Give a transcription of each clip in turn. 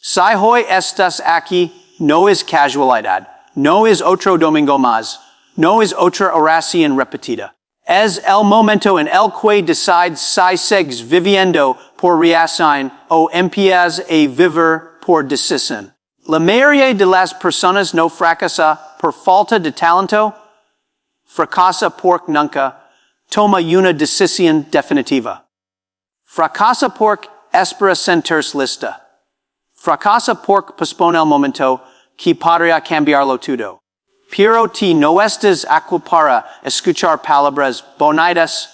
Si hoy estás aquí, no es casualidad, no es otro domingo más, no es otra oración repetida. Es el momento en el que decides si sigues viviendo por reacción o empiezas a vivir por decisión. La mayoría de las personas no fracasa por falta de talento, fracasa porque nunca toma una decisión definitiva. Fracasa porque espera sentirse lista. Fracasa porque pospone el momento que podría cambiarlo todo. Pero ti no estás aquí para escuchar palabras bonitas.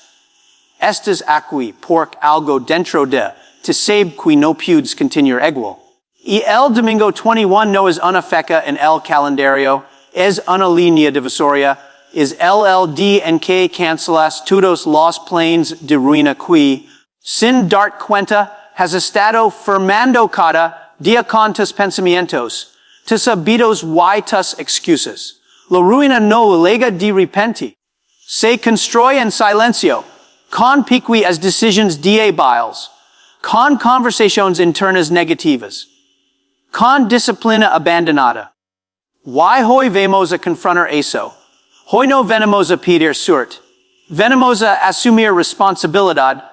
Estás aquí porque algo dentro de te sabe que no puedes continuar igual. Y el domingo 21 no es una fecha en el calendario, es una línea divisoria, es el día en que cancelas todos los planes de ruina que, sin dar cuenta, has estado formando cada día con tus pensamientos, tus hábitos y tus excusas. La ruina no llega de repente. Se construye en silencio, con pequeñas decisiones débiles, con conversaciones internas negativas, con disciplina abandonada. Why hoy vamos a confrontar eso? Hoy no venimos a pedir suerte. Venimos a asumir responsabilidad.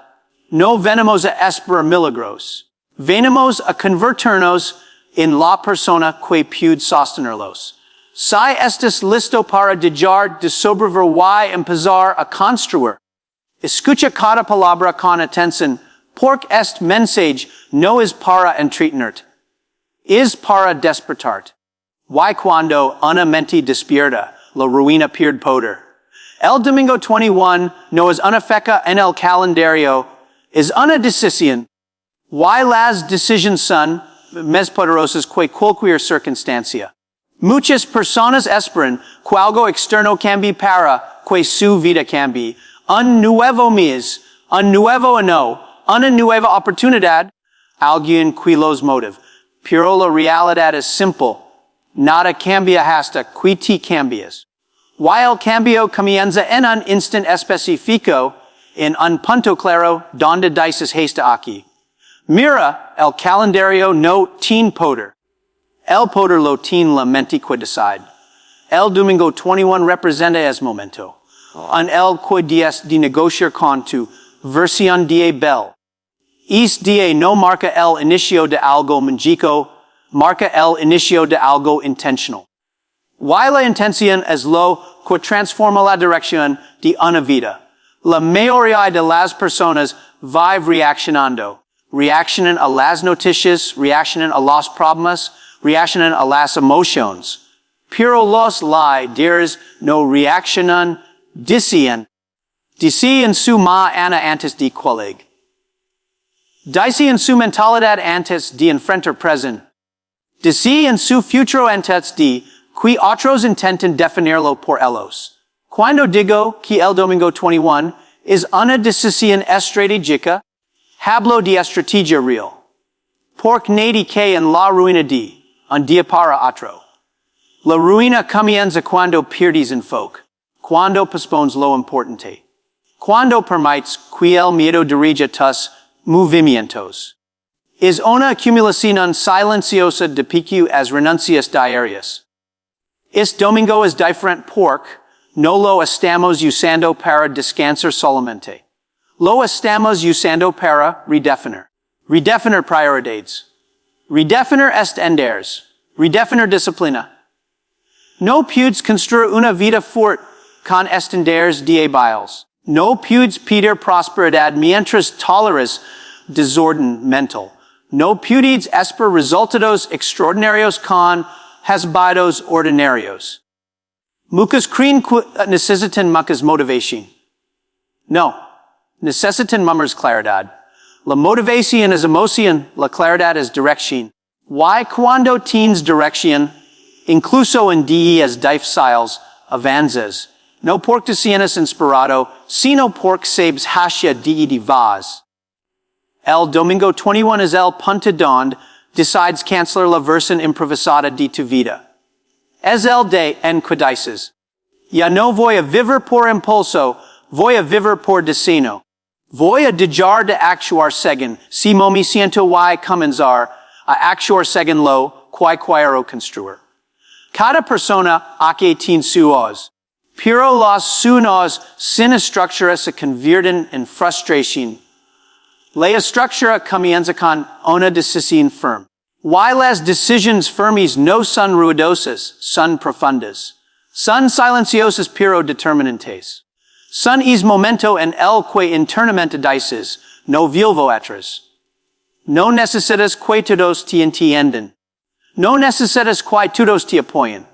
No venimos a esperar milagros. Venimos a convertirnos en la persona que puede sostenerlos. Si estás listo para dejar de sobrevivir y empezar a construir, escucha cada palabra con atención, porque este mensaje no es para entretenerte, es para despertarte. Y cuando una mente despierta, la ruina pierde poder. El domingo 21 no es una fecha en el calendario, es una decisión. Y las decisiones son más poderosas que cualquier circunstancia. Muchas personas esperan que algo externo cambie para que su vida cambie. Un nuevo mes, un nuevo año, una nueva oportunidad, alguien que los motive. Pero la realidad es simple. Nada cambia hasta que te cambias. Y el cambio comienza en un instante específico, en un punto claro, donde dices hasta aquí. Mira, el calendario no tiene poder. El poder lo tiene la mente que decide. El domingo 21 representa ese momento. En el que días de negociar con tu versión de bel. Este día no marca el inicio de algo mágico, marca el inicio de algo intentional. Y la intención es lo que transforma la dirección de una vida. La mayoría de las personas vive reaccionando. Reaccionan a las noticias, reaccionan a los problemas, reaccionan a las emociones. Pero los líderes no reaccionan, decían su mañana antes de cuál. Dicen su mentalidad antes de enfrentar present. Dicen su futuro antes de que otros intenten definirlo por ellos. Cuando digo que el domingo 21 es una decisión estratégica, hablo de estrategia real. Porque nadie cae en la ruina de un día para otro. La ruina comienza cuando pierdes enfoque, cuando pospones lo importante, cuando permites que el miedo dirija tus movimientos. Es una acumulación silenciosa de pequeñas renuncias diarias. Este domingo es diferente porque no lo estamos usando para descansar solamente. Lo estamos usando para redefinir. Redefinir prioridades. Redefinir estándares. Redefinir disciplina. No puedes construir una vida fuerte con estándares débiles. No puedes pedir prosperidad mientras toleras desorden mental. No puedes esperar resultados extraordinarios con hábitos ordinarios. Muchos creen que necesitan más motivación. No, necesitan más claridad. La motivación es emoción, la claridad es dirección. Y cuando tienes dirección, incluso en días difíciles, avanzas. No porque te sientas inspirado, sino porque sabes hacia dónde vas. El domingo 21 es el punto donde decides cancelar la versión improvisada de tu vida. Es el día en que dices, ya no voy a vivir por impulso, voy a vivir por destino. Voy a dejar de actuar según si me siento y comenzar a actor según lo quai quiero construir. Cada persona que tiene suos, pero las sunos sin estructura se convierten en frustración. La estructura comienza con una decisión firme. Y las decisiones firmes no son ruidosas, son profundas. Son silenciosas pero determinantes. Son es momento en el que internamente dices, no vivo atrás. No necesitas que todos te entiendan. No necesitas que todos te apoyen.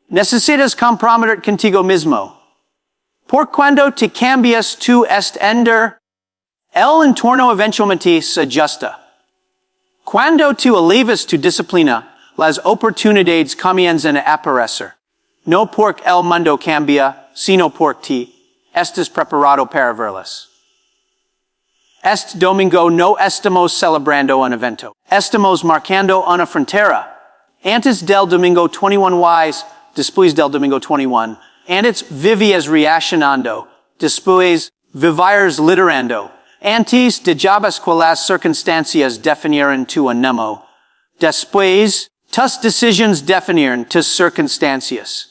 Necesitas comprometer contigo mismo. Por cuando te cambias tu estender, el entorno eventualmente se ajusta. Cuando tú elevas tu disciplina, las oportunidades comienzan a aparecer. No porque el mundo cambia, sino porque estás preparado para verlas. Este domingo no estamos celebrando un evento. Estamos marcando una frontera. Antes del domingo 21 después del domingo 21. Antes vivías reaccionando. Después vivías liderando. Antes dejabas que las circunstancias definieran tu ánimo. Después, tus decisiones definieron tus circunstancias.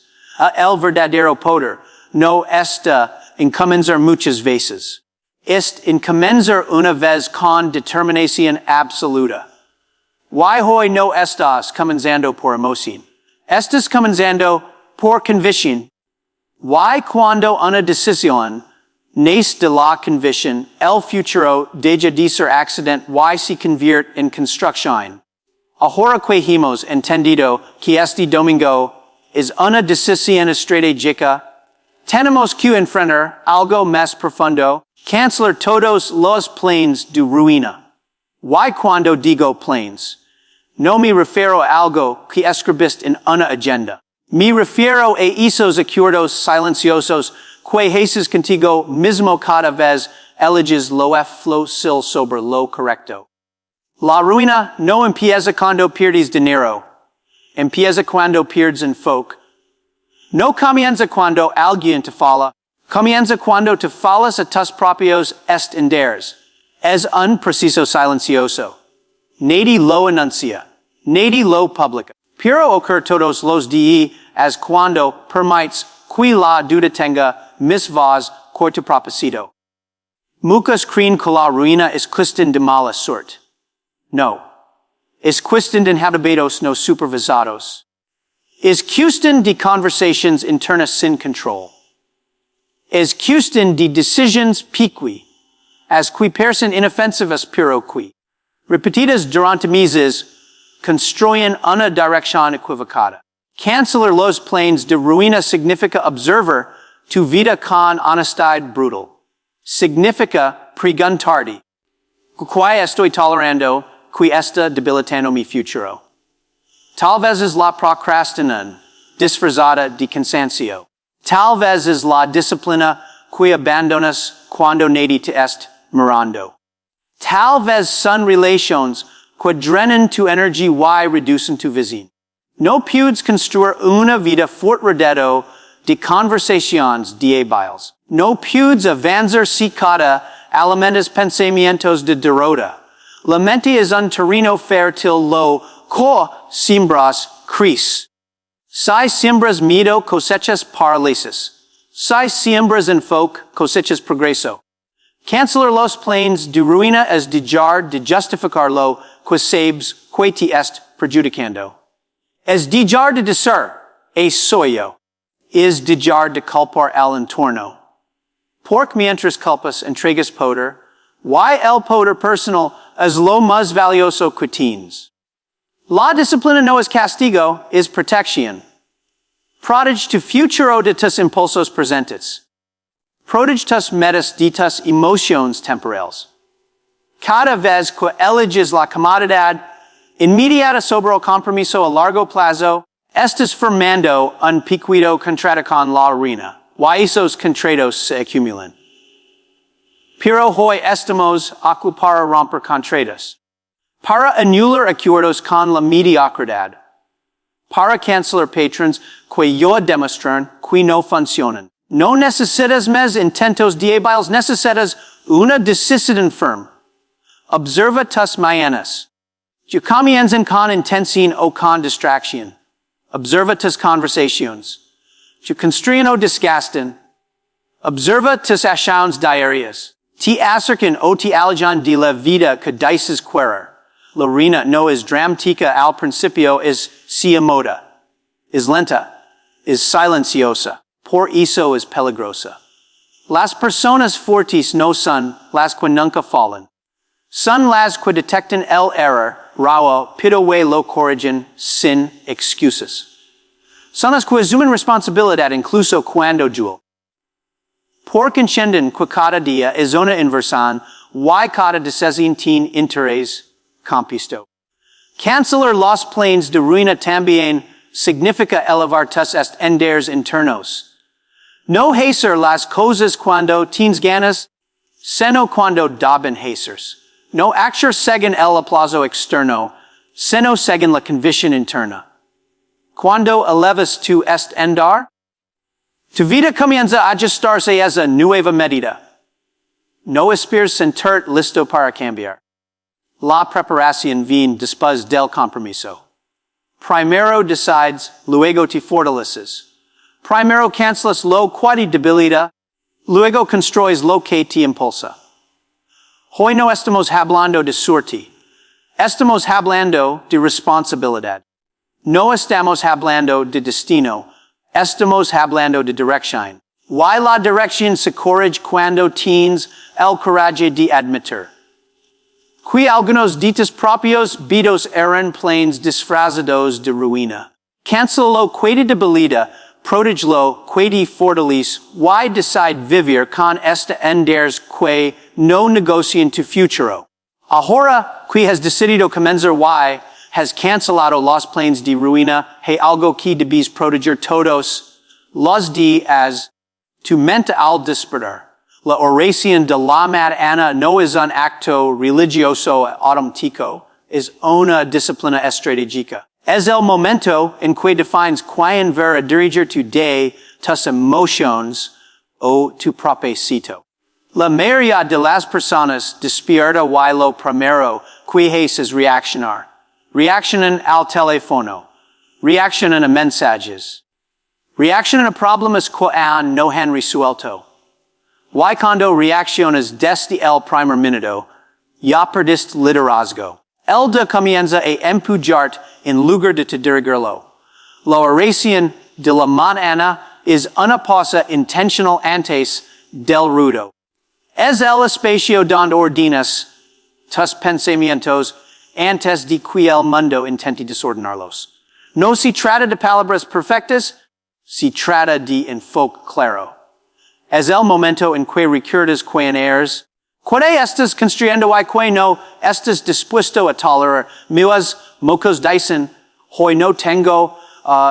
El verdadero poder no está en comenzar muchas veces. Est en comenzar una vez con determinación absoluta. Y hoy no estás comenzando por emoción. Estás comenzando por convicción. Y cuando una decisión nace de la convicción, el futuro deja de ser accidente y se convierte en construcción. Ahora que hemos entendido que este domingo es una decisión estratégica, tenemos que enfrentar algo más profundo, cancelar todos los planes de ruina. Y cuando digo planes, no me refiero a algo que escribiste en una agenda. Me refiero a esos acuerdos silenciosos que haces contigo mismo cada vez eliges lo fácil sobre lo correcto. La ruina no empieza cuando pierdes dinero. Empieza cuando pierdes enfoque. No comienza cuando alguien te falla. Comienza cuando te fallas a tus propios estándares. Es un proceso silencioso. Nadie lo anuncia. Nadie lo publica. Pero ocurre todos los días cuando permites que la duda tenga mis voz que tu propósito. Muchos creen que la ruina es cuestión de mala suerte. No. Es cuestión de hábitos no supervisados. Es cuestión de conversations internas sin control. Es cuestión de decisiones piqui, as que parecen inofensivas pero que, repetidas durante meses, construyen una dirección equivocada. Cancelar los planes de ruina significa observar tu vida con honestidad brutal. Significa preguntarte, ¿qué estoy tolerando que está debilitando mi futuro? Tal vez es la procrastinación disfrazada de cansancio. Tal vez es la disciplina que abandonas cuando nadie te está mirando. Tal vez son relaciones que drenan tu energía y reducen tu visión. No puedes construir una vida fortalecida de conversaciones débiles. No puedes avanzar si cada alimentas pensamientos de derrota. La mente es un terreno fértil lo que siembras crece. Si siembras miedo, cosechas parálisis. Si siembras enfoque, cosechas progreso. Cancelar los planes de ruina es dejar de justificar lo que sabes que te est perjudicando. Es dejar de decir, soy yo. Es dejar de culpar el entorno. Porque mientras culpas entregas poder, y el poder personal es lo más valioso que tienes. La disciplina no es castigo, es protección. Protege tu futuro de tus impulsos presentes. Protege tus metas de tus emociones temporales. Cada vez que eliges la comodidad inmediata sobre el compromiso a largo plazo, estás formando un picuito contrato con la ruina, y esos contratos se acumulan. Pero hoy estamos aquí para romper contratos. Para anular acuerdos con la mediocridad. Para cancelar patrones que ya demuestran que no funcionan. No necesitas más intentos débiles, necesitas una decisión firme. Observa tus mañanas. Comienzan con intención o con distracción. Observa tus conversaciones. Construyen o desgastan. Observa tus acciones diarias. Te acercan o te alejan de la vida que dices querer. La ruina no es dramática al principio, es moda. Es lenta. Es silenciosa. Por eso es peligrosa. Las personas fuertes no son las que nunca fallen. Son las que detectan el error, rawo, pidoway lo corrigen, sin excusas. Son las que asumen responsabilidad incluso cuando duel. Porque entienden que cada día es una inversión, y cada decisión tiene interés compuesto. Cancelar los planes de ruina también significa elevar tus estándares internos. No hacer las cosas cuando tienes ganas, sino cuando deben hacerse. No actuar según el aplauso externo, sino según la convicción interna. Cuando elevas tu estándar, tu vida comienza a ajustarse a esa nueva medida. No esperes sentirte listo para cambiar. La preparación viene después del compromiso. Primero decides, luego te fortaleces. Primero cancelas lo que te debilita, luego construyes lo que te impulsa. Hoy no estamos hablando de suerte. Estamos hablando de responsabilidad. No estamos hablando de destino. Estamos hablando de dirección. Y la dirección se corrige cuando tienes el coraje de admitir. Que algunos de tus propios vidas eran planes disfrazados de ruina. Cancela lo que te debilita, protege lo que te fortalece, y decide vivir con estándares que no negocian tu futuro. Ahora que has decidido comenzar y has cancelado los planes de ruina, hay algo que debes proteger todos los días. Tu mente al despertar. La oración de la mañana no es un acto religioso automático, es una disciplina estratégica. Es el momento en que defines quién va a dirigir tu día, tus emociones o tu propósito. La mayoría de las personas despierta y lo primero que hace es reaccionar. Reaccionan al teléfono. Reaccionan a mensajes. Reaccionan a problemas que aún no han resuelto. Y cuando reaccionas desde el primer minuto, ya perdiste liderazgo. El de comienza a empujarte en lugar de te dirigirlo. La oración de la mañana es una pausa intencional antes del ruido. Es el espacio donde ordenas tus pensamientos antes de que el mundo intente desordenarlos. No se trata de palabras perfectas, se trata de enfoque claro. Es el momento en que recuerdas quién eres. Cuando estás construyendo y que no estás dispuesto a tolerar, mis mocos dicen, hoy no tengo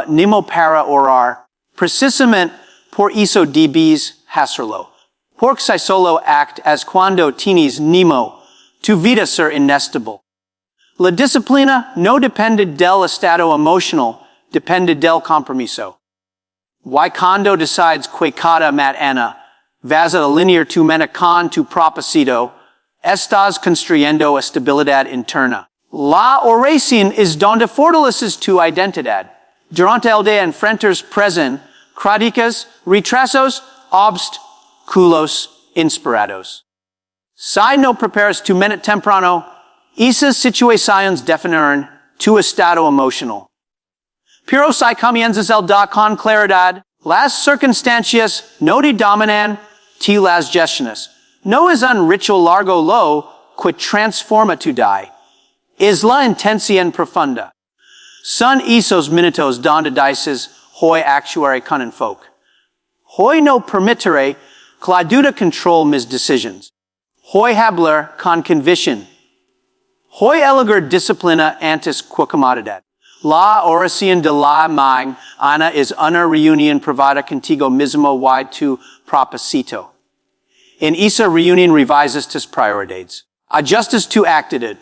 nimo para orar. Precisamente por eso debes hacerlo. Porque si solo actas cuando tienes nimo, tu vida será inestable. La disciplina no depende del estado emocional, depende del compromiso. Y cuando decides que cada mañana vas a alinear tu mente con tu propósito, estás construyendo estabilidad interna. La oración es donde fortaleces tu identidad. Durante el día enfrentas present, críticas, retrasos, obstáculos inesperados. Si no preparas tu mente temprano, esas situaciones definirán tu estado emocional. Pero si comienzas el día con claridad, las circunstancias no te dominan, te las gestionas. No es un ritual largo lo que transforma tu día. Es la intención profunda. Son esos minutos donde dices, hoy actuaré con enfoque. Hoy no permitiré que la duda controle mis decisiones. Hoy hablar con convicción. Hoy elegir disciplina antes que comodidad. La oración de la mañana es una reunión privada contigo mismo y tu propósito. En esa reunión revisas tus prioridades. Ajustas tu actitud.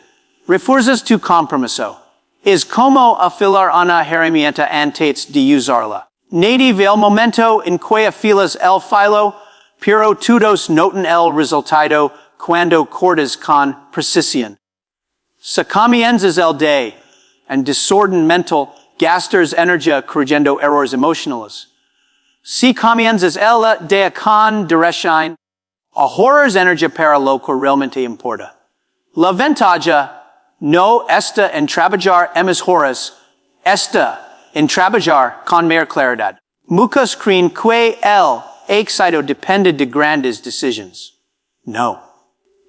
Refuerzas tu compromiso. Es como afilar una herramienta antes de usarla. Nadie ve el momento en que afilas el filo, pero todos notan el resultado cuando cortas con precisión. Comienzas el day, and desorden mental, gasters energia corrigiendo errores emotionales. Si comienzas el día con dirección, ahorras energia para lo que realmente importa. La ventaja no está en trabajar emis horas, está en trabajar con mayor claridad. Muchos creen que el éxito depende de grandes decisions. No.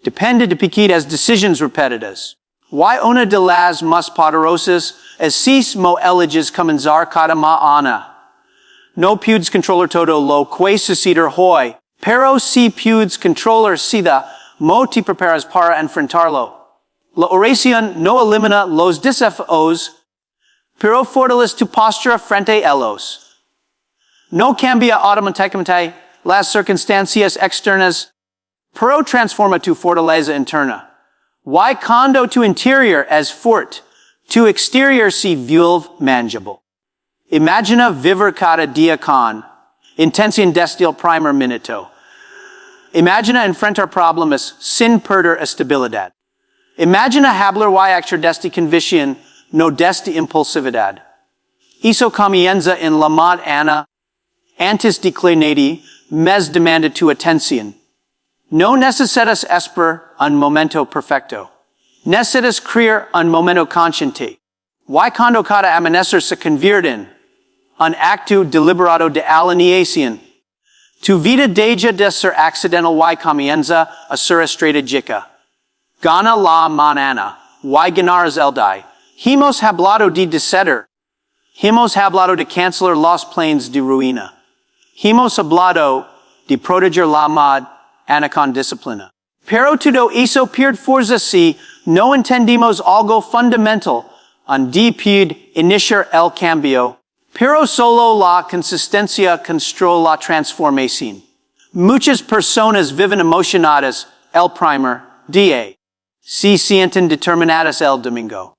Depende de pequeñas decisions repetidas. Why una de las más poderosas es si mo eliges comenzar cada mañana. No puedes controlar todo lo que suceder hoy, pero si puedes controlar sida, mo te preparas para enfrentarlo. La oración no elimina los desafíos, pero fortalece tu postura frente a ellos. No cambia automáticamente las circunstancias externas, pero transforma tu fortaleza interna. Why cuando tu interior es fuerte, tu exterior se vuelve manageable. Imagina vivir cada día con intención desde el primer minuto. Imagina enfrentar problemas sin perder estabilidad. Imagina hablar y actuar desde convicción, no desde impulsividad. Eso comienza en la mañana, antes de que nadie más demande tu atención. No necesitas esperar un momento perfecto. Necesitas crear un momento consciente. Why cuando cada amanecer se convierte en un acto deliberado de alineación. Tu vida deja de ser accidental y comienza a ser estratégica. Gana la mañana, y ganas el día. Hemos hablado de decidir. Hemos hablado de cancelar los planes de ruina. Hemos hablado de proteger la mañana con disciplina. Pero todo eso pierde fuerza si no entendemos algo fundamental de puede iniciar el cambio. Pero solo la consistencia construye la transformación. Muchas personas viven emocionadas el primer día. Se sienten determinadas el domingo.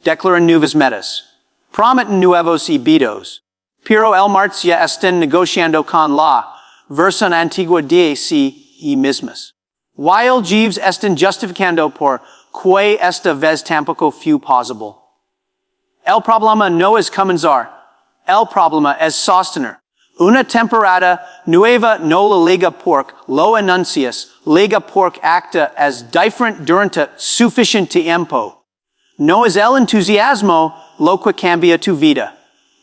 Declaran nuevas metas. Prometen nuevos hábitos. Pero el martes ya están negociando con la versión antigua de sí mismas. While jeeves están justificando por que esta vez tampoco fue posible. El problema no es comenzar. El problema es sostener. Una temporada nueva no la liga porque lo anuncias, liga porque acta es diferente durante suficiente tiempo. No es el entusiasmo lo que cambia tu vida.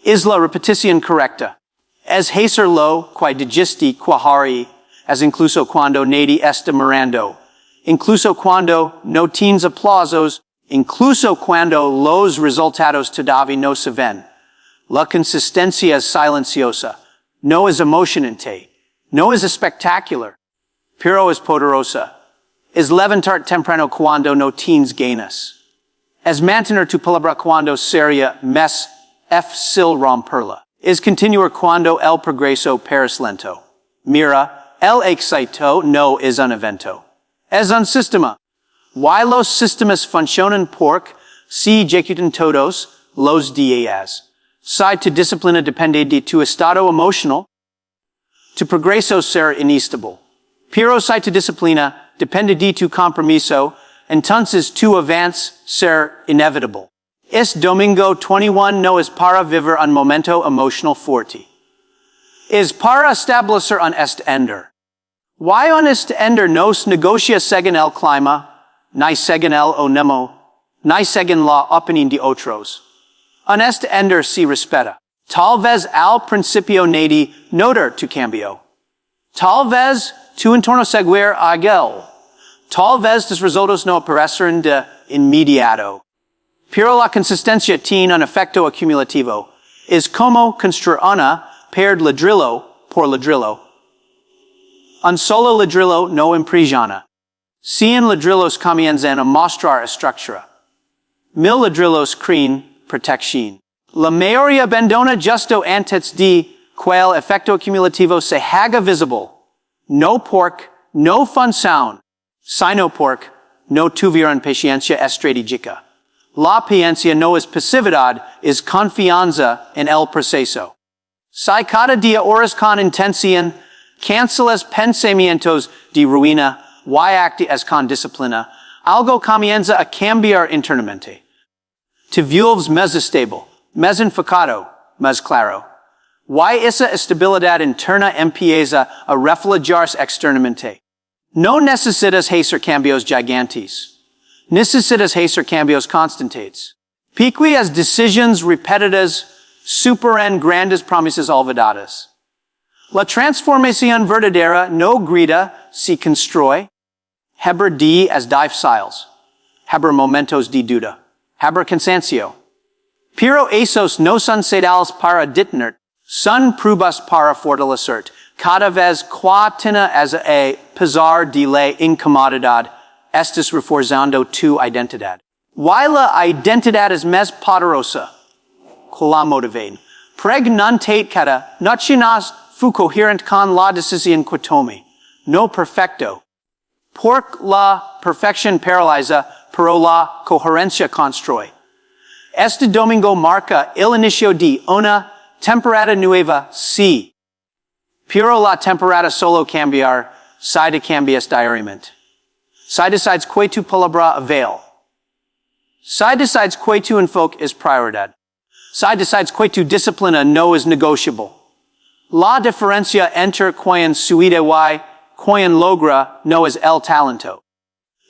Es la repetición correcta. Es hacerlo que digesti quahari, es incluso cuando nadie está mirando. Incluso cuando no tienes aplausos, incluso cuando los resultados todavía no se ven. La consistencia es silenciosa. No es emocionante. No es espectacular. Pero es poderosa. Es levantar temprano cuando no tienes ganas. Es mantener tu palabra cuando sería más fácil romperla. Es continuar cuando el progreso parece lento. Mira, el éxito no es un evento. Es un sistema. Y los sistemas funcionan porque se ejecutan todos los días. Si tu disciplina depende de tu estado emocional, tu progreso será inestable. Pero si tu disciplina depende de tu compromiso, entonces tu avance será inevitable. Este domingo 21 no es para vivir un momento emocional fuerte. Es para establecer un estender. Y un estender no se negocia según el clima, ni según el onemo, ni según la opinión de otros. Un estender se respeta. Tal vez al principio nadie notar tu cambio. Tal vez tu entorno seguir aquel. Tal vez los resultados no aparecen de inmediato. Pero la consistencia tiene un efecto acumulativo. Es como construir una per ladrillo por ladrillo. Un solo ladrillo no impresiona. 100 ladrillos comienzan a mostrar estructura. 1000 ladrillos crean protección. La mayoría abandona justo antes de que el efecto acumulativo se haga visible. No porque no funciona, sino porque no tuvieron paciencia estratégica. La paciencia no es pasividad, es confianza en el proceso. Si cada día oras con intención, cancelas pensamientos de ruina, y actúas con disciplina, Algo comienza a cambiar internamente. Te vuelves más estable, más enfocado, más claro. Y esa estabilidad interna empieza a reflejarse externamente. No necesitas hacer cambios gigantes. Necesitas hacer cambios constantes. Pequeñas decisiones repetidas superan grandes promesas olvidadas. La transformación verdadera no grita, se construye. Heber días difíciles. Heber momentos de duda. Heber cansancio. Pero esos no son señales para detener. Son pruebas para fortalecerte. Cada vez que tienes a pesar de la incomodidad, estás reforzando tu identidad. Y la identidad es más poderosa que la motivación. Pregnante cada noche fu coherente con la decisión que tomé. No perfecto. Porque la perfección paraliza, pero la coherencia construye. Este domingo marca el inicio de una temporada nueva, sí. Pero la temporada solo cambiar, si te cambias diariamente. Si decides que tu palabra avail. Si decides que tu enfoque es prioridad. Si decides que tu disciplina no es negociable. La diferencia entre quien sucede y quien logra no es el talento.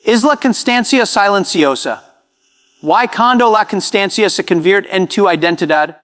Es la constancia silenciosa. Y cuando la constancia se convierte en tu identidad,